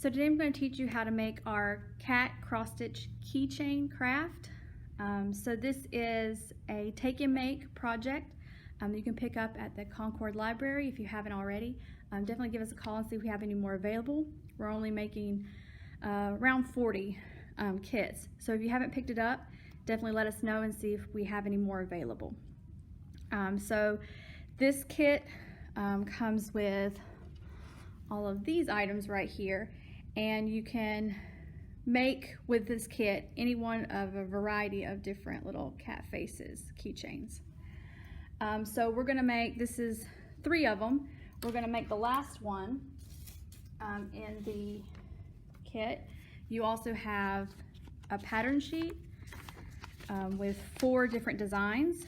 So today I'm going to teach you how to make our cat cross-stitch keychain craft. So this is a take and make project that you can pick up at the Concord Library if you haven't already. Definitely give us a call and see if we have any more available. We're only making around 40 kits. So if you haven't picked it up, definitely let us know and see if we have any more available. So this kit comes with all of these items right here, and you can make with this kit any one of a variety of different little cat faces keychains. So we're going to make, this is 3 of them. We're going to make the last one in the kit. You also have a pattern sheet with 4 different designs.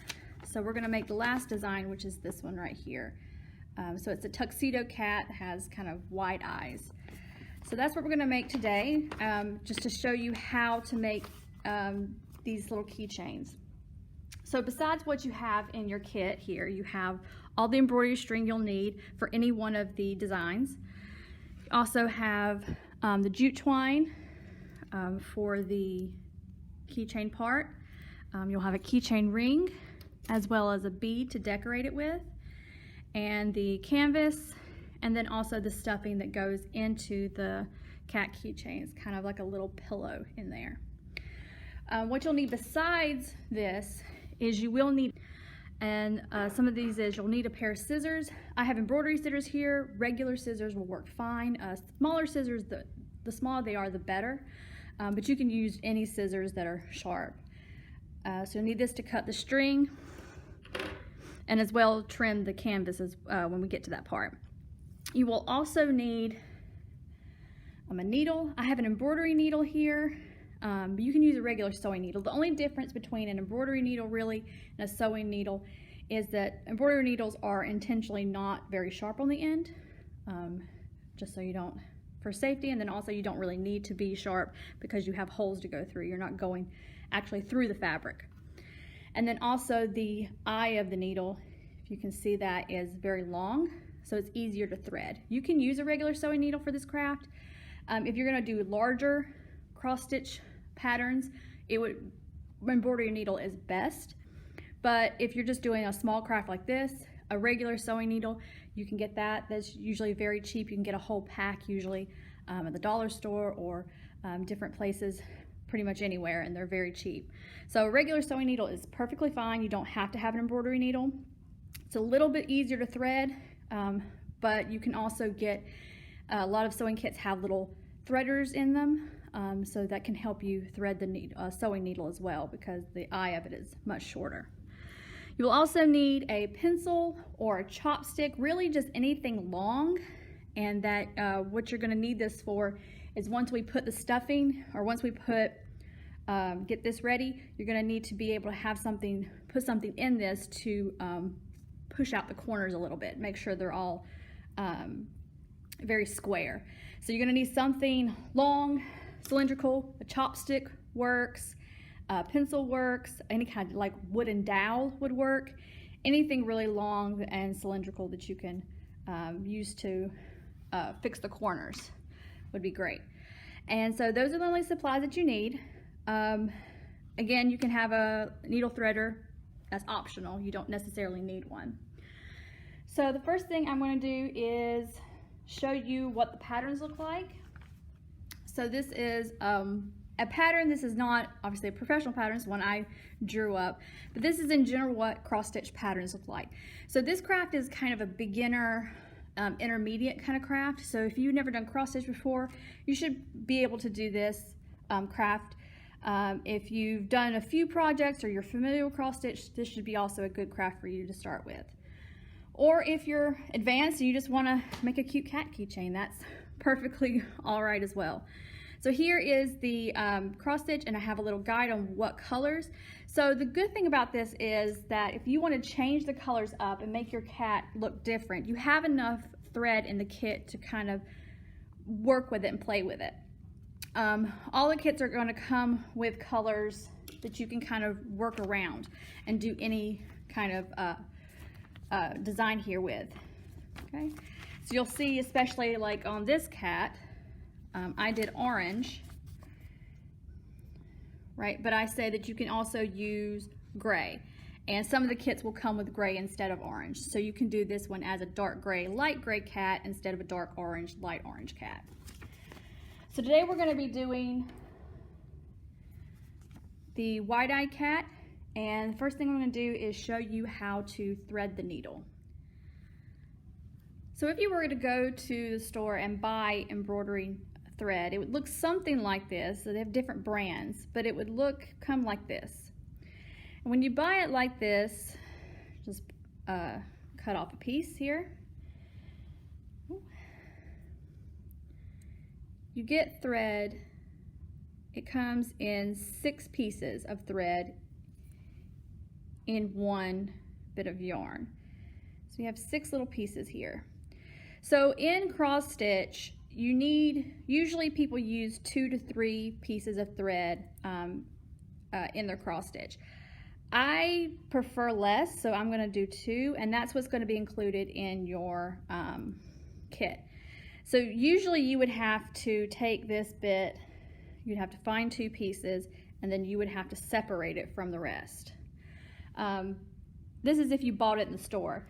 So we're going to make the last design, which is this one right here. So it's a tuxedo cat, has kind of wide eyes. So that's what we're going to make today, just to show you how to make these little keychains. So besides what you have in your kit here, you have all the embroidery string you'll need for any one of the designs. You also have the jute twine for the keychain part. You'll have a keychain ring as well as a bead to decorate it with, and the canvas, and then also the stuffing that goes into the cat keychains, kind of like a little pillow in there. What you'll need besides this is you will need, and some of these is you'll need a pair of scissors. I have embroidery scissors here. Regular scissors will work fine. Smaller scissors, the smaller they are, the better. But you can use any scissors that are sharp. So you'll need this to cut the string, and as well trim the canvases when we get to that part. You will also need a needle. I have an embroidery needle here, but you can use a regular sewing needle. The only difference between an embroidery needle really and a sewing needle is that embroidery needles are intentionally not very sharp on the end, just so you don't, for safety, and then also you don't really need to be sharp because you have holes to go through. You're not going actually through the fabric. And then also the eye of the needle, if you can see that, is very long, so it's easier to thread. You can use a regular sewing needle for this craft. If you're going to do larger cross-stitch patterns, embroidery needle is best. But if you're just doing a small craft like this, a regular sewing needle, you can get that. That's usually very cheap. You can get a whole pack usually at the dollar store or different places, pretty much anywhere, and they're very cheap. So a regular sewing needle is perfectly fine. You don't have to have an embroidery needle. It's a little bit easier to thread, but you can also get, a lot of sewing kits have little threaders in them, so that can help you thread the sewing needle as well, because the eye of it is much shorter. You will also need a pencil or a chopstick, really just anything long, and that what you're going to need this for is once we put the stuffing, or once we get this ready, you're going to need to be able to have something, put something in this to push out the corners a little bit, make sure they're all very square. So you're going to need something long, cylindrical. A chopstick works, pencil works, any kind of like wooden dowel would work. Anything really long and cylindrical that you can use to fix the corners would be great. And so those are the only supplies that you need. Again, you can have a needle threader. That's optional. You don't necessarily need one. So the first thing I'm going to do is show you what the patterns look like. So this is a pattern. This is not obviously a professional pattern. It's one I drew up, but this is in general what cross-stitch patterns look like. So this craft is kind of a beginner, intermediate kind of craft. So if you've never done cross-stitch before, you should be able to do this craft. If you've done a few projects or you're familiar with cross-stitch, this should be also a good craft for you to start with. Or if you're advanced and you just want to make a cute cat keychain, that's perfectly all right as well. So here is the cross-stitch, and I have a little guide on what colors. So the good thing about this is that if you want to change the colors up and make your cat look different, you have enough thread in the kit to kind of work with it and play with it. All the kits are going to come with colors that you can kind of work around and do any kind of design here with. Okay, so you'll see, especially like on this cat, I did orange, right? But I say that you can also use gray. And some of the kits will come with gray instead of orange. So you can do this one as a dark gray, light gray cat instead of a dark orange, light orange cat. So today we're going to be doing the wide-eyed cat. And the first thing I'm going to do is show you how to thread the needle. So if you were to go to the store and buy embroidery thread, it would look something like this. So they have different brands, but it would come like this. And when you buy it like this, just cut off a piece here. You get thread. It comes in 6 pieces of thread in one bit of yarn. So you have 6 little pieces here. So in cross stitch, usually people use 2 to 3 pieces of thread in their cross stitch. I prefer less, so I'm going to do 2, and that's what's going to be included in your kit. So usually you would have to take this bit, you'd have to find 2 pieces, and then you would have to separate it from the rest. This is if you bought it in the store.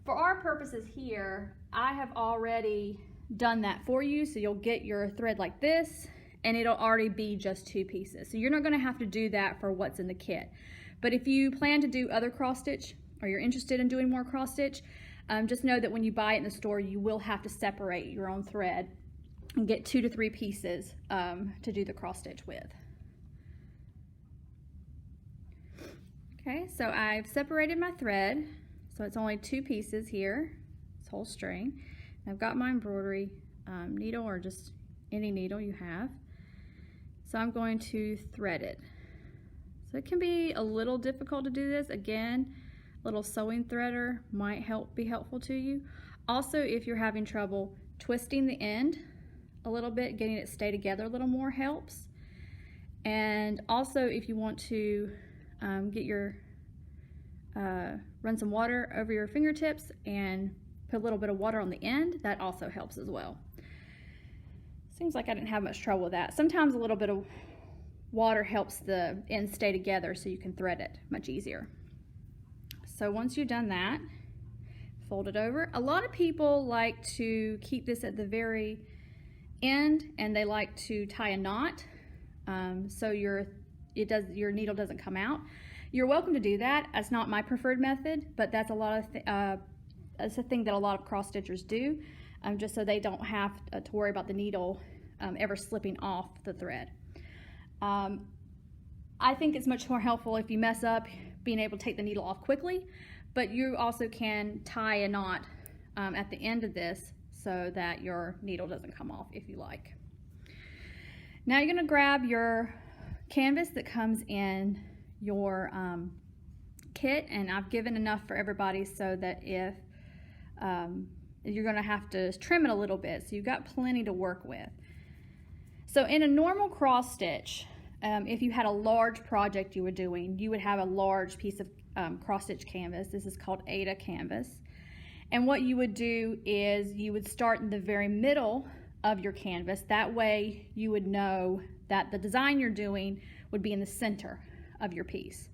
For our purposes here, I have already done that for you, so you'll get your thread like this, and it'll already be just 2 pieces. So you're not going to have to do that for what's in the kit. But if you plan to do other cross stitch, or you're interested in doing more cross stitch, just know that when you buy it in the store, you will have to separate your own thread and get 2 to 3 pieces to do the cross stitch with. Okay, so I've separated my thread, so it's only 2 pieces here, this whole string. I've got my embroidery needle, or just any needle you have. So I'm going to thread it. So it can be a little difficult to do this. Again, a little sewing threader might be helpful to you. Also, if you're having trouble twisting the end a little bit, getting it stay together a little more helps. And also, if you want to run some water over your fingertips and put a little bit of water on the end, that also helps as well. Seems like I didn't have much trouble with that. Sometimes a little bit of water helps the ends stay together so you can thread it much easier. So once you've done that, fold it over. A lot of people like to keep this at the very end, and they like to tie a knot so your needle doesn't come out. You're welcome to do that. That's not my preferred method, but that's that's a thing that a lot of cross stitchers do, just so they don't have to worry about the needle ever slipping off the thread. I think it's much more helpful if you mess up, being able to take the needle off quickly, but you also can tie a knot at the end of this so that your needle doesn't come off if you like. Now you're going to grab your canvas that comes in your kit, and I've given enough for everybody so that if you're going to have to trim it a little bit, so you've got plenty to work with. So in a normal cross stitch, if you had a large project you were doing, you would have a large piece of cross stitch canvas. This is called Ada canvas. And what you would do is you would start in the very middle of your canvas. That way you would know that the design you're doing would be in the center of your piece.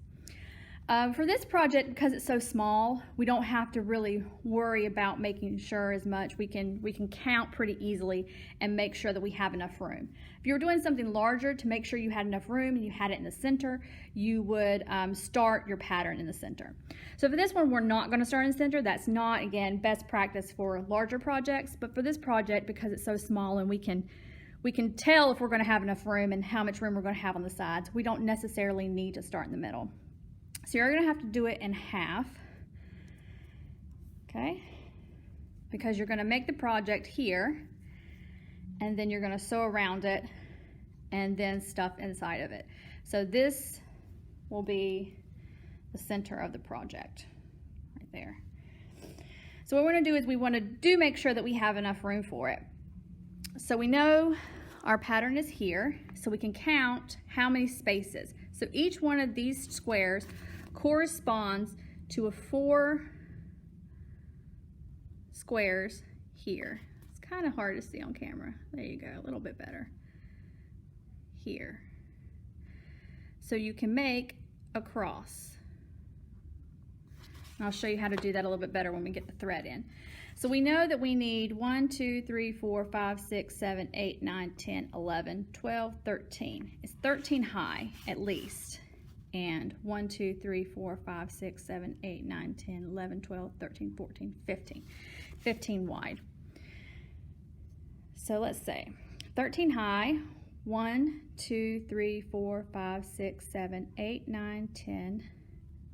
For this project, because it's so small, we don't have to really worry about making sure as much. We can count pretty easily and make sure that we have enough room. If you were doing something larger, to make sure you had enough room and you had it in the center, you would start your pattern in the center. So for this one, we're not going to start in the center. That's not, again, best practice for larger projects, but for this project, because it's so small and we can tell if we're going to have enough room and how much room we're going to have on the sides, we don't necessarily need to start in the middle. So you're going to have to do it in half, okay? Because you're going to make the project here, and then you're going to sew around it, and then stuff inside of it. So this will be the center of the project, right there. So what we're going to do is we want to make sure that we have enough room for it. So we know our pattern is here, so we can count how many spaces. So each one of these squares corresponds to 4 squares here. It's kind of hard to see on camera. There you go, a little bit better. Here. So you can make a cross. And I'll show you how to do that a little bit better when we get the thread in. So we know that we need 1, 2, 3, 4, 5, 6, 7, 8, 9, 10, 11, 12, 13. It's 13 high at least. And 1, 2, 3, 4, 5, 6, 7, 8, 9, 10, 11, 12, 13, 14, 15. 15 wide. So let's say 13 high, 1, 2, 3, 4, 5, 6, 7, 8, 9, 10,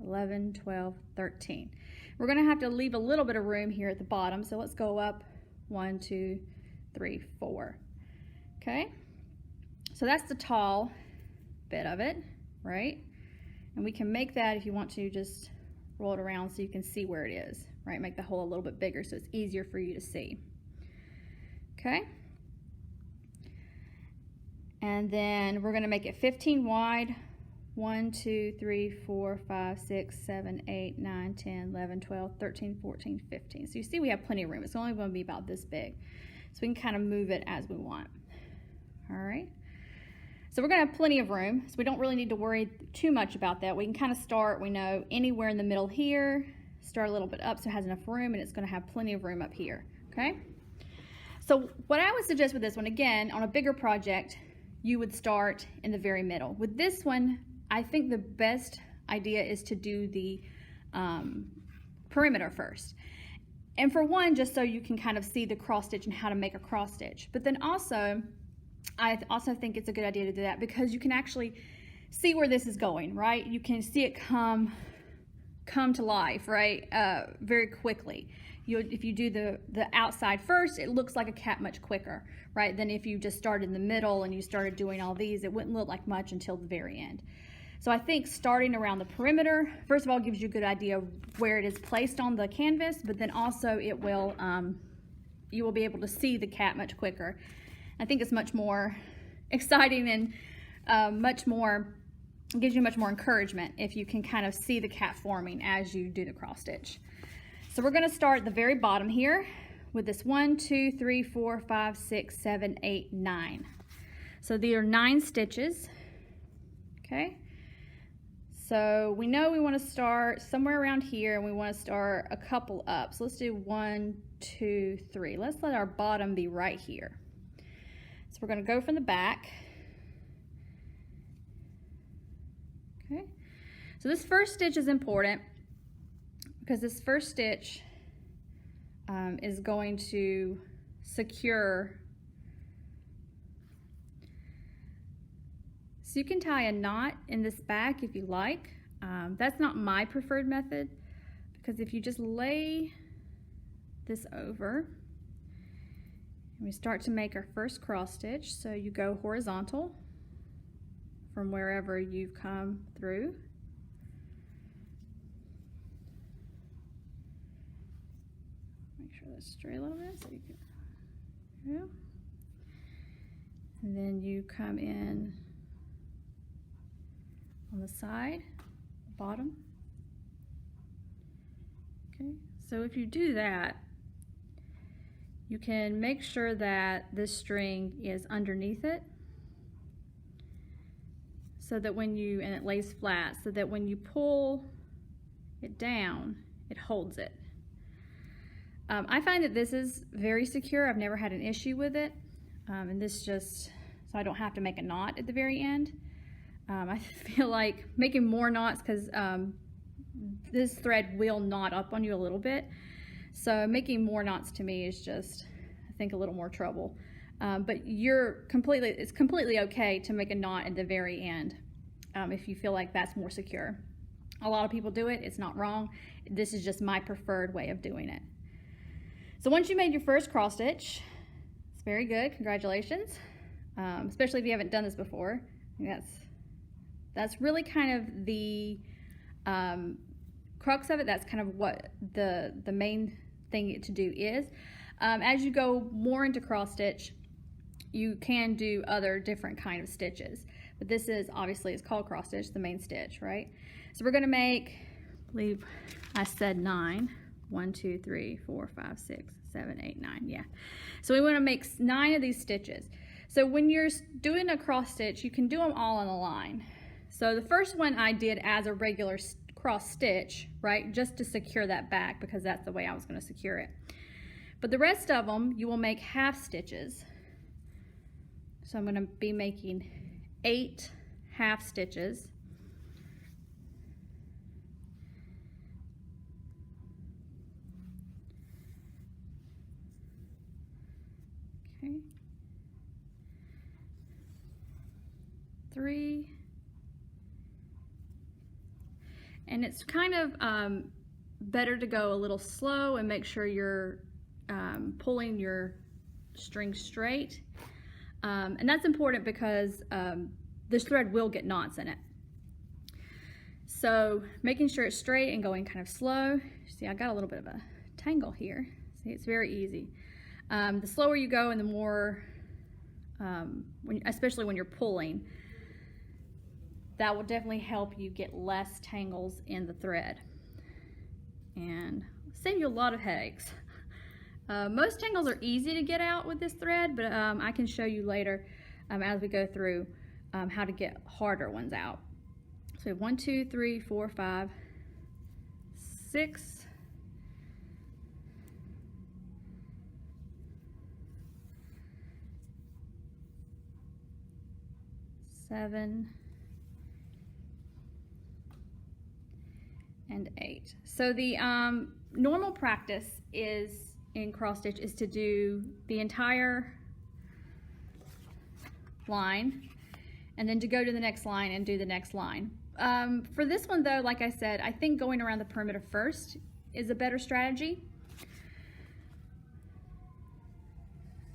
11, 12, 13. We're going to have to leave a little bit of room here at the bottom, so let's go up 1, 2, 3, 4. Okay? So that's the tall bit of it, right? And we can make that, if you want to, just roll it around so you can see where it is, right? Make the hole a little bit bigger so it's easier for you to see. Okay? And then we're going to make it 15 wide. 1, 2, 3, 4, 5, 6, 7, 8, 9, 10, 11, 12, 13, 14, 15. So you see we have plenty of room. It's only going to be about this big. So we can kind of move it as we want. All right. So we're going to have plenty of room, so we don't really need to worry too much about that. We can kind of start, we know, anywhere in the middle here, start a little bit up so it has enough room, and it's going to have plenty of room up here, okay? So what I would suggest with this one, again, on a bigger project, you would start in the very middle. With this one, I think the best idea is to do the perimeter first. And for one, just so you can kind of see the cross stitch and how to make a cross stitch. But then also, I also think it's a good idea to do that because you can actually see where this is going, right? You can see it come to life, right? Very quickly. If you do the outside first, it looks like a cat much quicker, right? Than if you just started in the middle and you started doing all these, it wouldn't look like much until the very end. So I think starting around the perimeter, first of all, gives you a good idea of where it is placed on the canvas, but then also it will, you will be able to see the cat much quicker. I think it's much more exciting and gives you much more encouragement if you can kind of see the cat forming as you do the cross stitch. So we're going to start at the very bottom here with this 1, 2, 3, 4, 5, 6, 7, 8, 9. So there are 9 stitches. Okay. So we know we want to start somewhere around here and we want to start a couple up. So let's do 1, 2, 3. Let's let our bottom be right here. So we're going to go from the back. Okay. So this first stitch is important because this first stitch is going to secure. So you can tie a knot in this back if you like. That's not my preferred method because if you just lay this over and we start to make our first cross stitch, so you go horizontal from wherever you've come through. Make sure that's straight a little bit so you can, yeah. And then you come in on the side, bottom. Okay, so if you do that, you can make sure that this string is underneath it so that when you, and it lays flat, so that when you pull it down, it holds it. I find that this is very secure. I've never had an issue with it. And this just, so I don't have to make a knot at the very end. I feel like making more knots because this thread will knot up on you a little bit. So making more knots to me is just, I think, a little more trouble. But it's completely okay to make a knot at the very end if you feel like that's more secure. A lot of people do it. It's not wrong. This is just my preferred way of doing it. So once you made your first cross stitch, it's very good. Congratulations. Especially if you haven't done this before. That's really kind of the crux of it. That's kind of what the main thing to do is. As you go more into cross stitch, you can do other different kind of stitches. But this is obviously, it's called cross stitch, the main stitch, right? So we're going to make, I believe I said 9. 1, 2, 3, 4, 5, 6, 7, 8, 9, yeah. So we want to make 9 of these stitches. So when you're doing a cross stitch, you can do them all on a line. So the first one I did as a regular cross stitch, right, just to secure that back, because that's the way I was going to secure it. But the rest of them, you will make half stitches. So I'm going to be making 8 half stitches. Okay. 3. And it's kind of better to go a little slow and make sure you're pulling your string straight. And that's important because this thread will get knots in it. So making sure it's straight and going kind of slow. See, I got a little bit of a tangle here. See, it's very easy. The slower you go and the more, especially when you're pulling, that will definitely help you get less tangles in the thread and save you a lot of headaches. Most tangles are easy to get out with this thread, but I can show you later as we go through how to get harder ones out. So we have 1, 2, 3, 4, 5, 6, 7, and 8. So the normal practice is in cross stitch is to do the entire line and then to go to the next line and do the next line. For this one though, like I said, I think going around the perimeter first is a better strategy.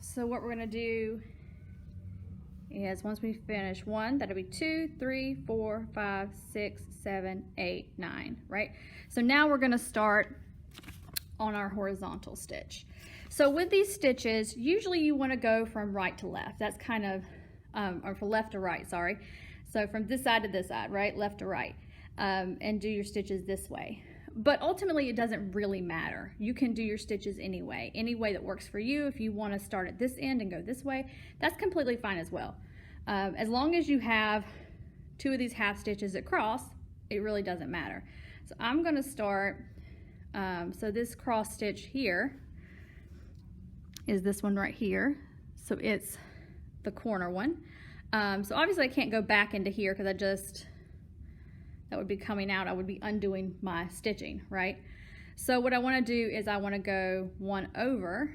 So what we're going to do is once we finish 1, that'll be 2, 3, 4, 5, 6, 7, 8, 9, right? So now we're going to start on our horizontal stitch. So with these stitches, usually you want to go from right to left. That's kind of, or from left to right, sorry. So from this side to this side, right? Left to right, and do your stitches this way. But ultimately it doesn't really matter. You can do your stitches any way that works for you. If you want to start at this end and go this way, that's completely fine as well. As long as you have 2 of these half stitches that cross, it really doesn't matter. So I'm going to start, so this cross stitch here is this one right here. So it's the corner one. So obviously I can't go back into here because that would be coming out. I would be undoing my stitching, right? So what I want to do is I want to go 1 over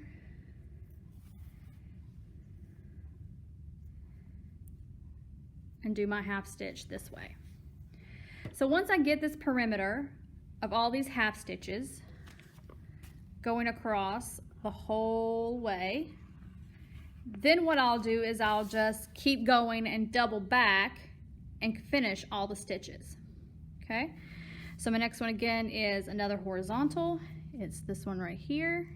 and do my half stitch this way. So once I get this perimeter of all these half stitches going across the whole way, then what I'll do is I'll just keep going and double back and finish all the stitches. Okay, so my next one again is another horizontal. It's this one right here.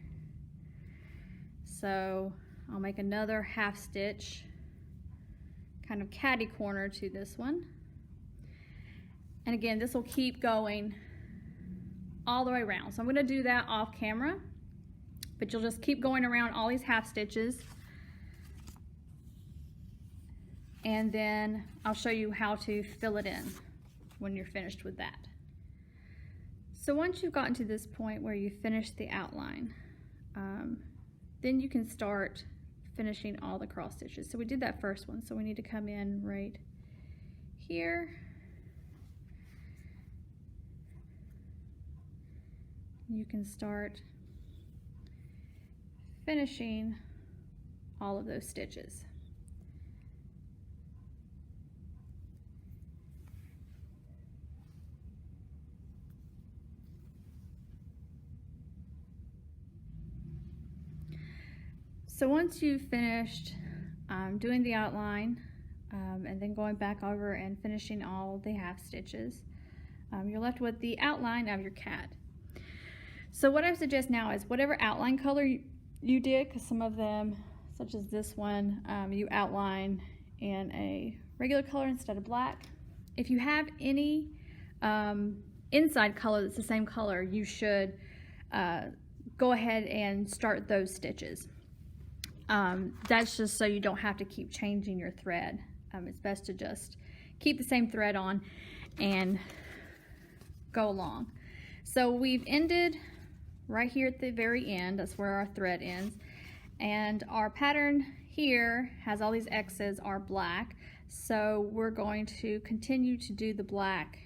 So I'll make another half stitch, kind of catty corner to this one. And again, this will keep going all the way around. So I'm going to do that off camera, but you'll just keep going around all these half stitches. And then I'll show you how to fill it in when you're finished with that. So once you've gotten to this point where you finish the outline, then you can start finishing all the cross stitches. So we did that first one, so we need to come in right here. You can start finishing all of those stitches. So once you've finished doing the outline and then going back over and finishing all the half stitches, you're left with the outline of your cat. So what I suggest now is whatever outline color you did, because some of them, such as this one, you outline in a regular color instead of black. If you have any inside color that's the same color, you should go ahead and start those stitches. That's just so you don't have to keep changing your thread. It's best to just keep the same thread on and go along. So we've ended right here at the very end. That's where our thread ends. And our pattern here has all these X's are black. So we're going to continue to do the black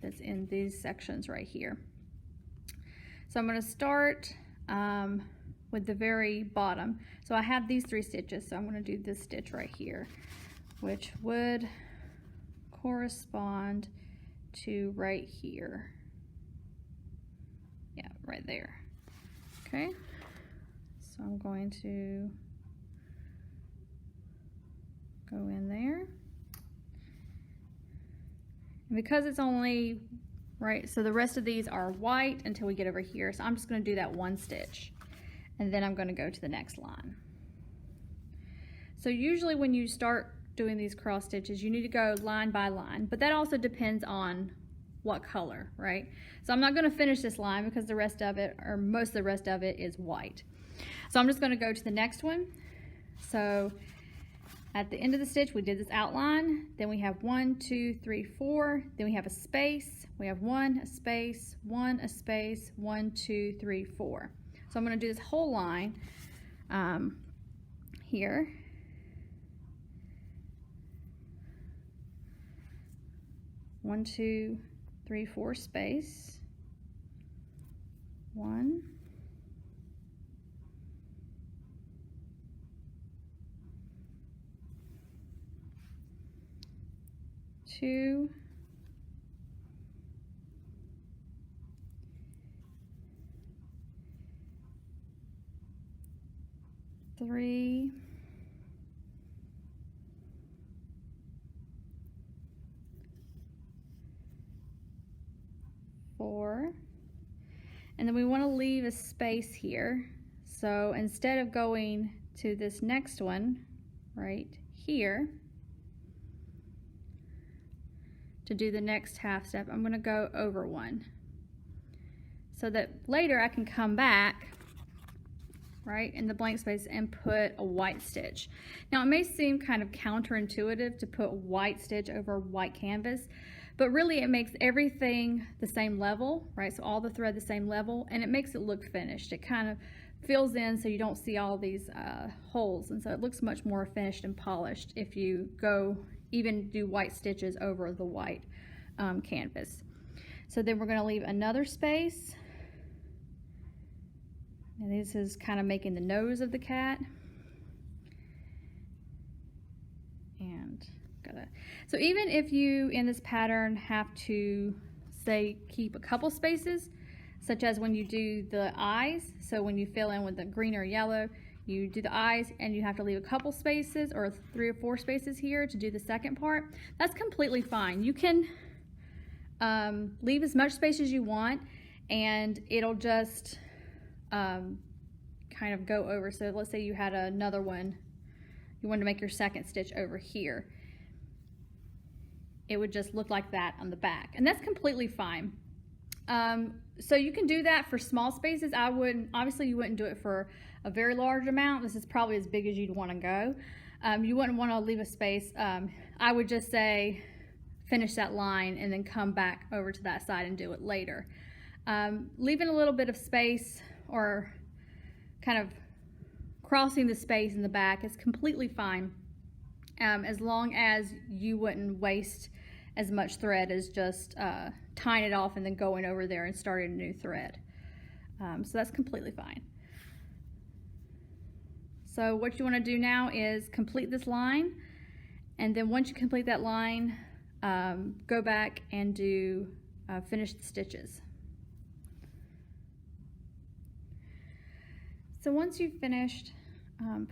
that's in these sections right here. So I'm going to start with the very bottom. So I have these 3 stitches, so I'm going to do this stitch right here, which would correspond to right here. Yeah, right there. Okay, so I'm going to go in there. And because it's only right, so the rest of these are white until we get over here, so I'm just going to do that 1 stitch, and then I'm going to go to the next line. So usually when you start doing these cross stitches, you need to go line by line, but that also depends on what color, right? So I'm not going to finish this line because the rest of it, or most of the rest of it, is white. So I'm just going to go to the next one. So at the end of the stitch, we did this outline, then we have 1, 2, 3, 4, then we have a space, we have 1, a space, 1, a space, 1, 2, 3, 4. So I'm going to do this whole line here. One, 2, 3, 4 space. 1. 2. 3. 4. And then we want to leave a space here. So instead of going to this next one right here to do the next half step, I'm going to go over 1 so that later I can come back right in the blank space and put a white stitch. Now it may seem kind of counterintuitive to put white stitch over white canvas, but really it makes everything the same level, right? So all the thread the same level, and it makes it look finished. It kind of fills in so you don't see all these holes, and so it looks much more finished and polished if you go even do white stitches over the white canvas. So then we're going to leave another space, and this is kind of making the nose of the cat. And so even if you in this pattern have to say keep a couple spaces, such as when you do the eyes, so when you fill in with the green or yellow, you do the eyes and you have to leave a couple spaces or 3 or 4 spaces here to do the second part, that's completely fine. You can leave as much space as you want and it'll just kind of go over. So let's say you had another one, you wanted to make your second stitch over here. It would just look like that on the back, and that's completely fine. So you can do that for small spaces. Obviously you wouldn't do it for a very large amount. This is probably as big as you'd want to go. You wouldn't want to leave a space. I would just say finish that line and then come back over to that side and do it later. Leaving a little bit of space or kind of crossing the space in the back is completely fine, as long as you wouldn't waste as much thread as just tying it off and then going over there and starting a new thread. So that's completely fine. So what you want to do now is complete this line, and then once you complete that line, go back and do finish the stitches. So once you've finished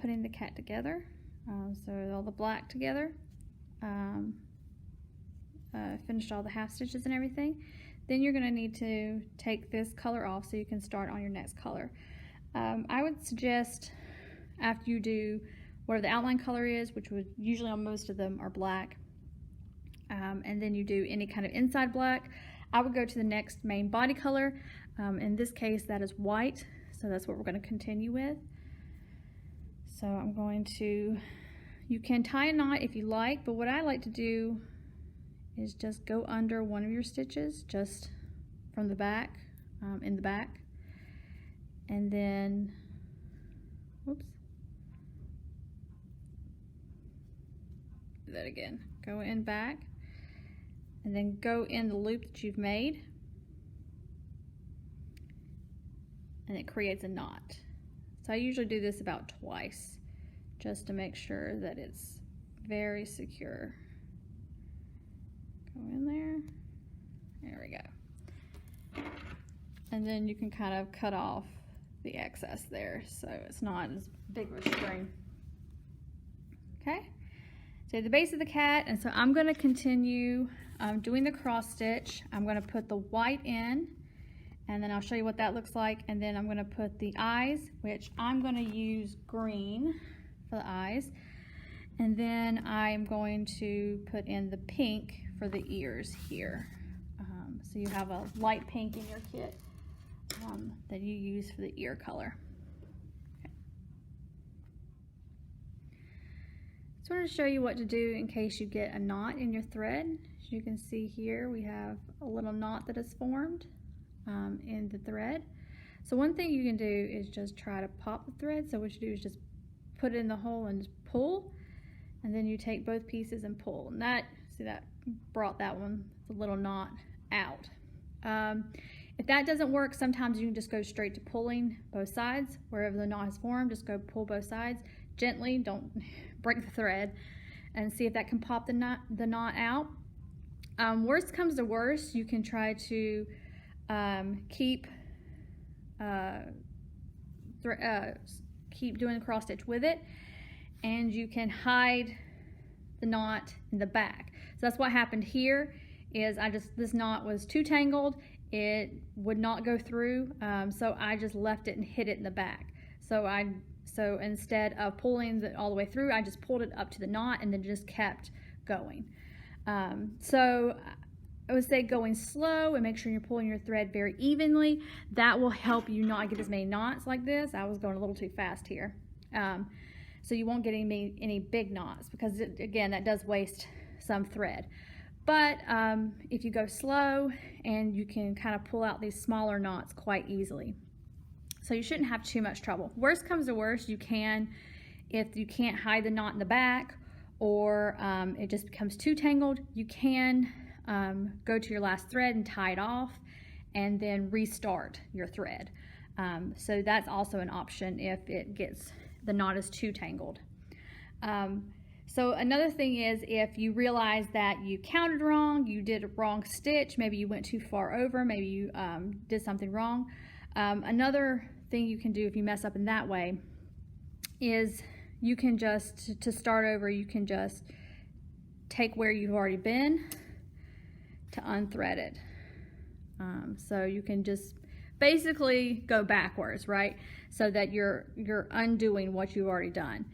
putting the cat together, so all the black together, finished all the half stitches and everything, then you're going to need to take this color off so you can start on your next color. I would suggest after you do whatever the outline color is, which would usually on most of them are black, and then you do any kind of inside black, I would go to the next main body color. In this case that is white, So that's what we're going to continue with. So I'm going to, you can tie a knot if you like, but what I like to do is just go under one of your stitches, just from the back, in the back, and then, whoops, do that again. Go in back, and then go in the loop that you've made, and it creates a knot. So I usually do this about twice, just to make sure that it's very secure. Go in there, there we go. And then you can kind of cut off the excess there, so it's not as big of a string. Okay, so the base of the cat, and so I'm going to continue doing the cross stitch. I'm going to put the white in, and then I'll show you what that looks like, and then I'm going to put the eyes, which I'm going to use green for the eyes, and then I'm going to put in the pink for the ears here. So you have a light pink in your kit that you use for the ear color. Okay. Just wanted to show you what to do in case you get a knot in your thread. As you can see here, we have a little knot that is formed in the thread. So one thing you can do is just try to pop the thread. So what you do is just put it in the hole and just pull, and then you take both pieces and pull. And that, see, that brought that one, the little knot, out. If that doesn't work, sometimes you can just go straight to pulling both sides. Wherever the knot is formed, just go pull both sides gently, don't break the thread, and see if that can pop the knot out. Worst comes to worst, you can try to keep doing the cross stitch with it, and you can hide the knot in the back. So that's what happened here. Is this knot was too tangled, it would not go through, so I just left it and hid it in the back. So instead of pulling it all the way through, I just pulled it up to the knot and then just kept going. So I would say going slow and make sure you're pulling your thread very evenly. That will help you not get as many knots like this. I was going a little too fast here. So you won't get any big knots, because again, that does waste some thread. But if you go slow, and you can kind of pull out these smaller knots quite easily. So you shouldn't have too much trouble. Worst comes to worst, you can, if you can't hide the knot in the back, or it just becomes too tangled, you can go to your last thread and tie it off, and then restart your thread. So that's also an option if the knot is too tangled. So another thing is, if you realize that you counted wrong, you did a wrong stitch, maybe you went too far over, maybe you did something wrong. Another thing you can do if you mess up in that way is you can just, to start over, you can just take where you've already been to unthread it. So you can just basically go backwards, right? So that you're undoing what you've already done.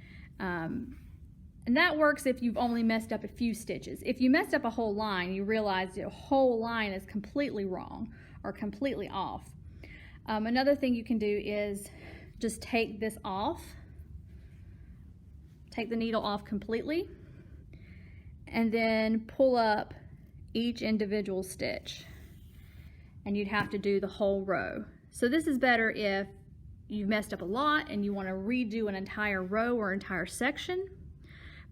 And that works if you've only messed up a few stitches. If you messed up a whole line, you realize the whole line is completely wrong or completely off. Another thing you can do is just take this off, take the needle off completely, and then pull up each individual stitch. And you'd have to do the whole row. So this is better if you've messed up a lot and you want to redo an entire row or entire section.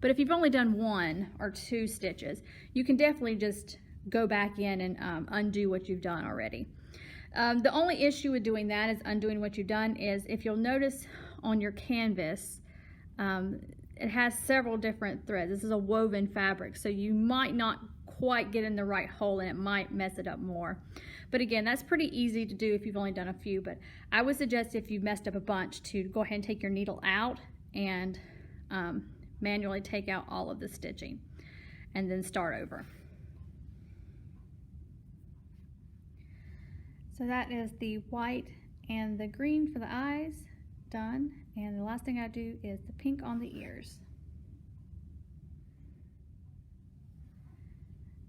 But if you've only done 1 or 2 stitches, you can definitely just go back in and undo what you've done already. The only issue with doing that, is undoing what you've done, is if you'll notice on your canvas, it has several different threads. This is a woven fabric, so you might not quite get in the right hole and it might mess it up more. But again, that's pretty easy to do if you've only done a few, but I would suggest if you've messed up a bunch to go ahead and take your needle out and manually take out all of the stitching and then start over. So that is the white and the green for the eyes done, and the last thing I do is the pink on the ears.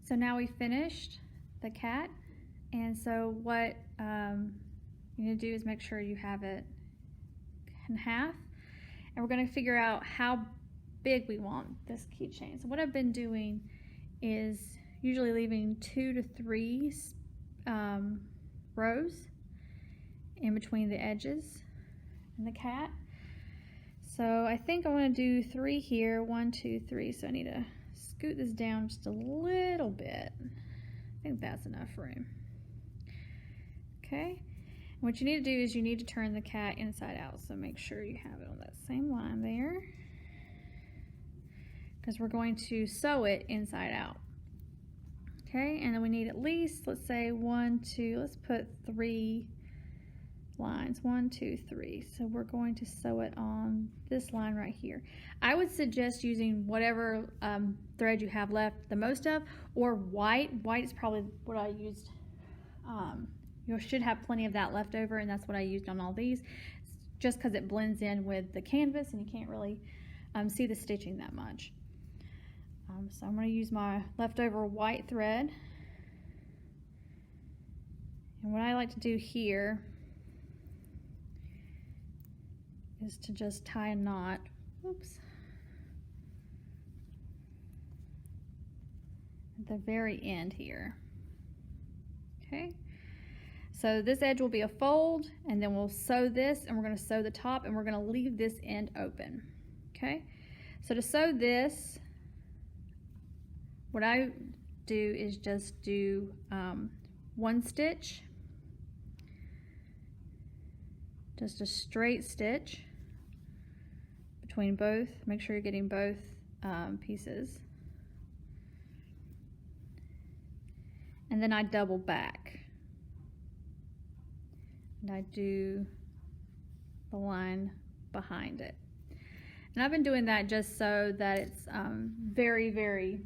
So now we finished the cat, and so what you need to do is make sure you have it in half, and we're going to figure out how big we want this keychain. So what I've been doing is usually leaving 2 to 3 rows in between the edges and the cat. So I think I want to do 3 here, 1, 2, 3. So I need to scoot this down just a little bit. I think that's enough room. Okay. And what you need to do is you need to turn the cat inside out. So make sure you have it on that same line there, because we're going to sew it inside out. Okay, and then we need at least, let's say 1, 2, let's put 3 lines, 1, 2, 3. So we're going to sew it on this line right here. I would suggest using whatever thread you have left the most of, or white. White is probably what I used. You should have plenty of that left over, and that's what I used on all these, just because it blends in with the canvas and you can't really see the stitching that much. So I'm going to use my leftover white thread, and what I like to do here is to just tie a knot, oops, at the very end here. Okay, so this edge will be a fold, and then we'll sew this, and we're going to sew the top, and we're going to leave this end open. Okay, so to sew this, what I do is just do 1 stitch, just a straight stitch between both. Make sure you're getting both pieces, and then I double back and I do the line behind it. And I've been doing that just so that it's very, very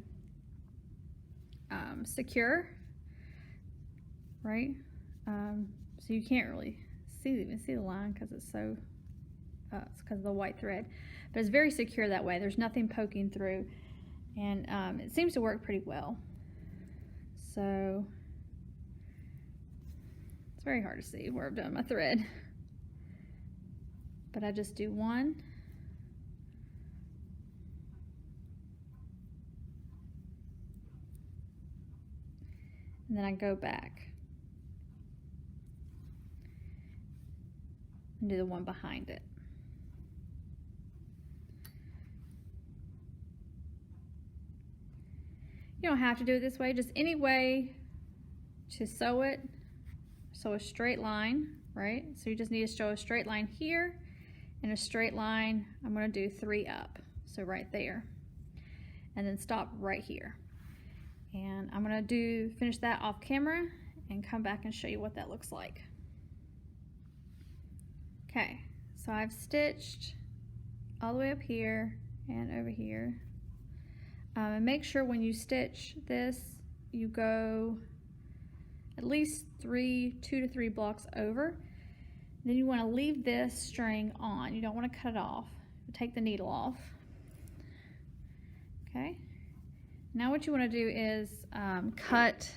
secure, right? So you can't really even see the line because it's so it's because of the white thread, but it's very secure that way. There's nothing poking through, and it seems to work pretty well. So it's very hard to see where I've done my thread, but I just do 1, and then I go back and do the one behind it. You don't have to do it this way, just any way to sew it. Sew a straight line, right? So you just need to sew a straight line here and a straight line. I'm going to do 3 up, so right there, and then stop right here. And I'm going to finish that off camera and come back and show you what that looks like. Okay, so I've stitched all the way up here and over here. And make sure when you stitch this, you go at least 2 to 3 blocks over. Then you want to leave this string on. You don't want to cut it off. Take the needle off. Okay. Now what you want to do is cut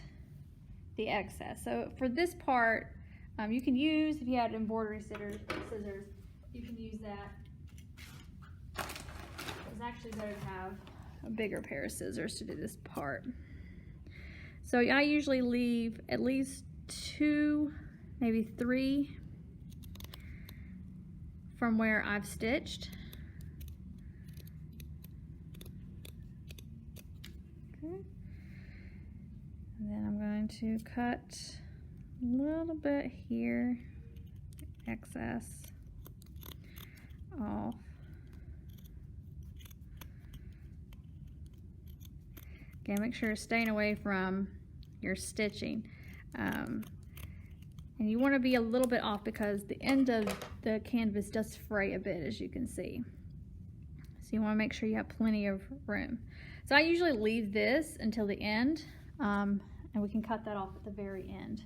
the excess. So for this part, you can use, if you had embroidery scissors, you can use that. It's actually better to have a bigger pair of scissors to do this part. So I usually leave at least 2, maybe 3 from where I've stitched. Okay. And then I'm going to cut a little bit here, excess off. Again, make sure you're staying away from your stitching. And you want to be a little bit off because the end of the canvas does fray a bit, as you can see. So you want to make sure you have plenty of room. So I usually leave this until the end, and we can cut that off at the very end.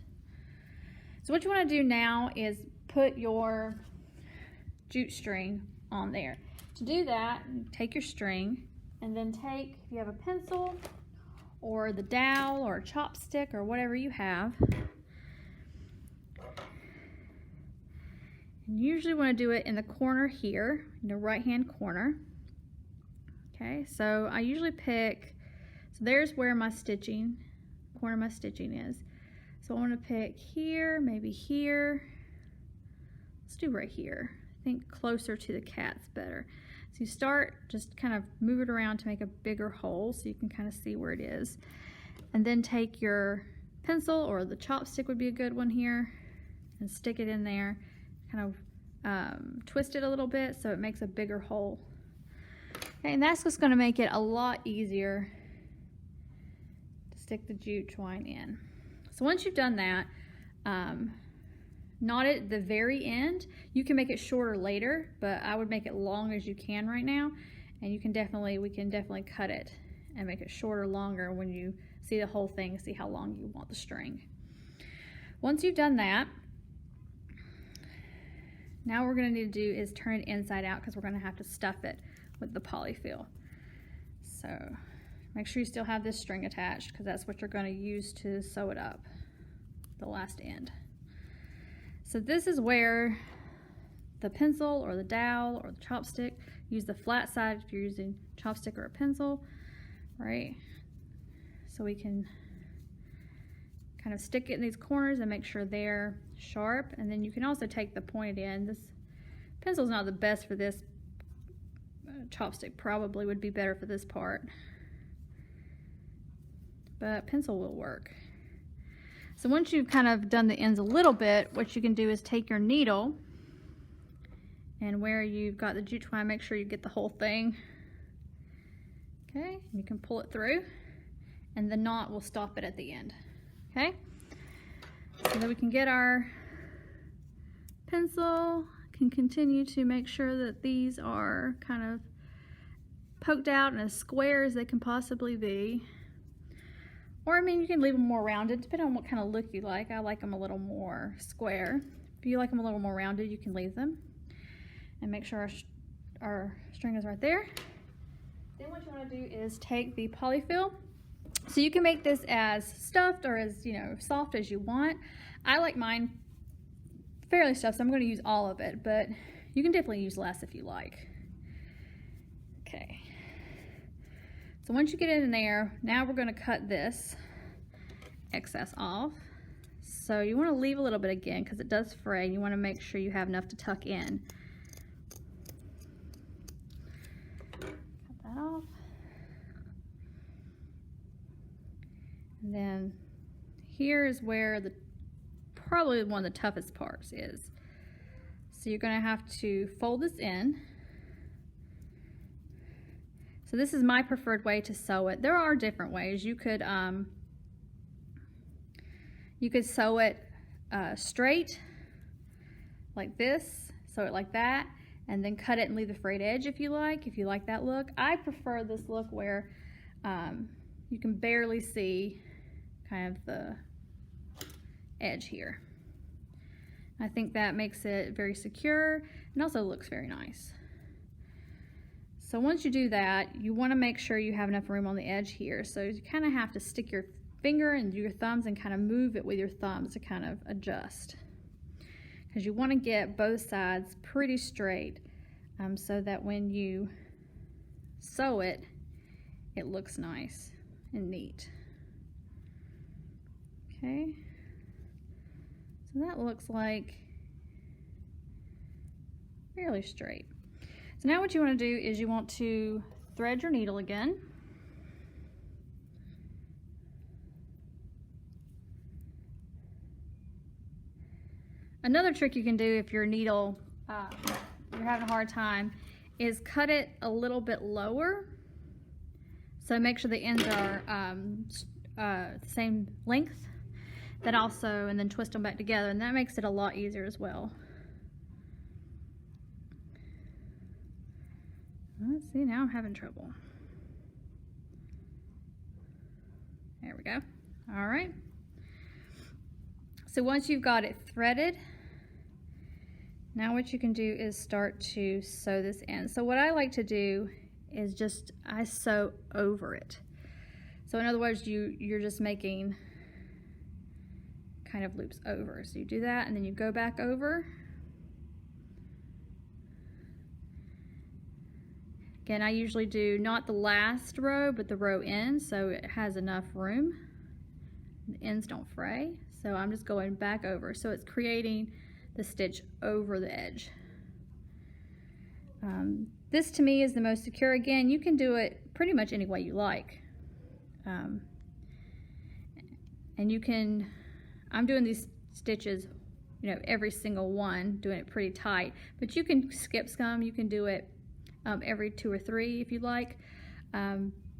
So what you want to do now is put your jute string on there. To do that, take your string and then take, if you have a pencil or the dowel or a chopstick or whatever you have, and You usually want to do it in the corner here, in the right hand corner. Okay, so I usually pick, so there's where my stitching, corner of my stitching is. So I want to pick here, maybe here. Let's do right here. I think closer to the cat's better. So you start, just kind of move it around to make a bigger hole so you can kind of see where it is. And then take your pencil, or the chopstick would be a good one here, and stick it in there. Kind of twist it a little bit so it makes a bigger hole. Okay, and that's just going to make it a lot easier to stick the jute twine in. So once you've done that, not at the very end, you can make it shorter later, but I would make it long as you can right now, and we can definitely cut it and make it shorter, longer when you see the whole thing, see how long you want the string. Once you've done that, now what we're going to need to do is turn it inside out, because we're going to have to stuff it with the polyfill. So make sure you still have this string attached, because that's what you're going to use to sew it up, the last end. So this is where the pencil or the dowel or the chopstick, use the flat side if you're using chopstick or a pencil, right? So we can kind of stick it in these corners and make sure they're sharp. And then you can also take the pointed end. This pencil's not the best for this. Chopstick probably would be better for this part, but pencil will work. So once you've kind of done the ends a little bit, what you can do is take your needle, and where you've got the jute twine, make sure you get the whole thing. Okay, you can pull it through, and the knot will stop it at the end. Okay, so then we can get our pencil, can continue to make sure that these are kind of poked out and as square as they can possibly be. Or, I mean, you can leave them more rounded, depending on what kind of look you like. I like them a little more square. If you like them a little more rounded, you can leave them. And make sure our string is right there. Then what you want to do is take the polyfill. So you can make this as stuffed or as, soft as you want. I like mine fairly stuffed, so I'm going to use all of it, but you can definitely use less if you like. Okay. So once you get it in there, now we're going to cut this excess off. So you want to leave a little bit again, because it does fray. You want to make sure you have enough to tuck in. Cut that off. And then here is where probably one of the toughest parts is. So you're going to have to fold this in. So this is my preferred way to sew it. There are different ways. You could sew it straight like this, sew it like that, and then cut it and leave the frayed edge if you like that look. I prefer this look where you can barely see kind of the edge here. I think that makes it very secure and also looks very nice. So once you do that, you want to make sure you have enough room on the edge here. So you kind of have to stick your finger and your thumbs and kind of move it with your thumbs to kind of adjust. Because you want to get both sides pretty straight so that when you sew it, it looks nice and neat. Okay. So that looks like fairly straight. So now what you want to do is you want to thread your needle again. Another trick you can do if your needle, you're having a hard time, is cut it a little bit lower. So make sure the ends are the same length. And then twist them back together, and that makes it a lot easier as well. Let's see, now I'm having trouble. There we go. All right. So once you've got it threaded, now what you can do is start to sew this in. So what I like to do is I sew over it. So in other words, you're just making kind of loops over. So you do that, and then you go back over, Again, I usually do not the last row, but the row end, so it has enough room. The ends don't fray. So I'm just going back over. So it's creating the stitch over the edge. This to me is the most secure. Again, you can do it pretty much any way you like. And you can, I'm doing these stitches, you know, every single one, doing it pretty tight, but you can skip some. You can do it every 2 or 3 if you like,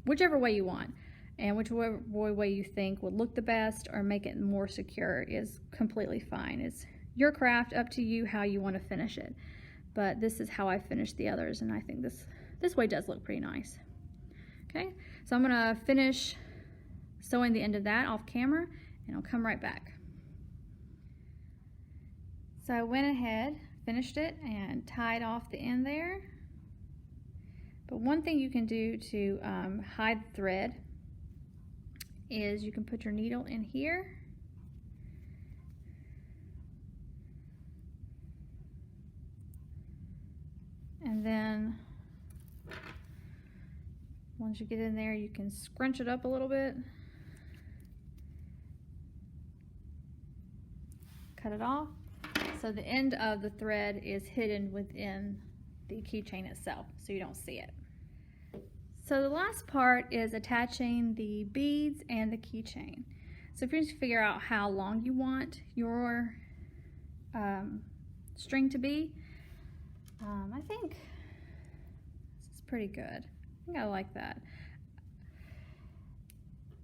whichever way you want, and whichever way you think would look the best or make it more secure is completely fine. It's your craft, up to you how you want to finish it. But this is how I finished the others, and I think this way does look pretty nice. Okay, so I'm gonna finish sewing the end of that off camera, and I'll come right back. So I went ahead, finished it, and tied off the end there. But one thing you can do to hide the thread is you can put your needle in here. And then once you get in there, you can scrunch it up a little bit, cut it off. So the end of the thread is hidden within the keychain itself, so you don't see it. So the last part is attaching the beads and the keychain. So if you just figure out how long you want your string to be, I think this is pretty good. I think I like that.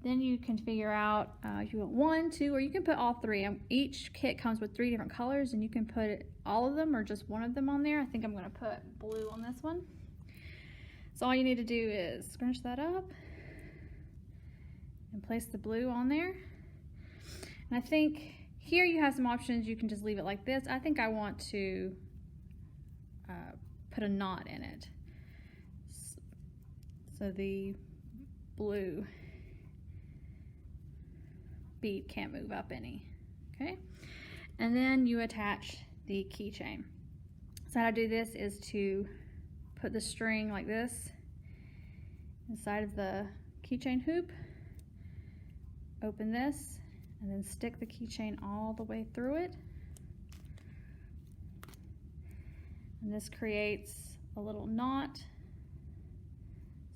Then you can figure out if you want 1, 2, or you can put all 3. Each kit comes with 3 different colors, and you can put all of them or just one of them on there. I think I'm going to put blue on this one. So all you need to do is scrunch that up and place the blue on there. And I think here you have some options. You can just leave it like this. I think I want to put a knot in it, so the blue bead can't move up any. Okay, and then you attach the keychain. So how to do this is to put the string like this inside of the keychain hoop, open this, and then stick the keychain all the way through it. And this creates a little knot,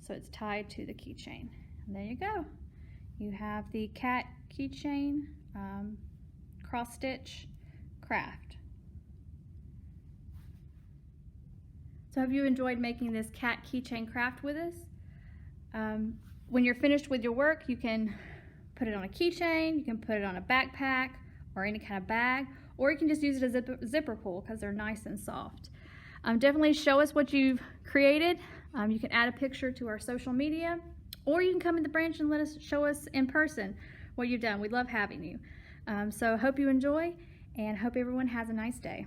so it's tied to the keychain. And there you go. You have the cat keychain cross stitch craft. So have you enjoyed making this cat keychain craft with us? When you're finished with your work, you can put it on a keychain, you can put it on a backpack or any kind of bag, or you can just use it as a zipper pull because they're nice and soft. Definitely show us what you've created. You can add a picture to our social media, or you can come in the branch and show us in person what you've done. We'd love having you. So hope you enjoy, and hope everyone has a nice day.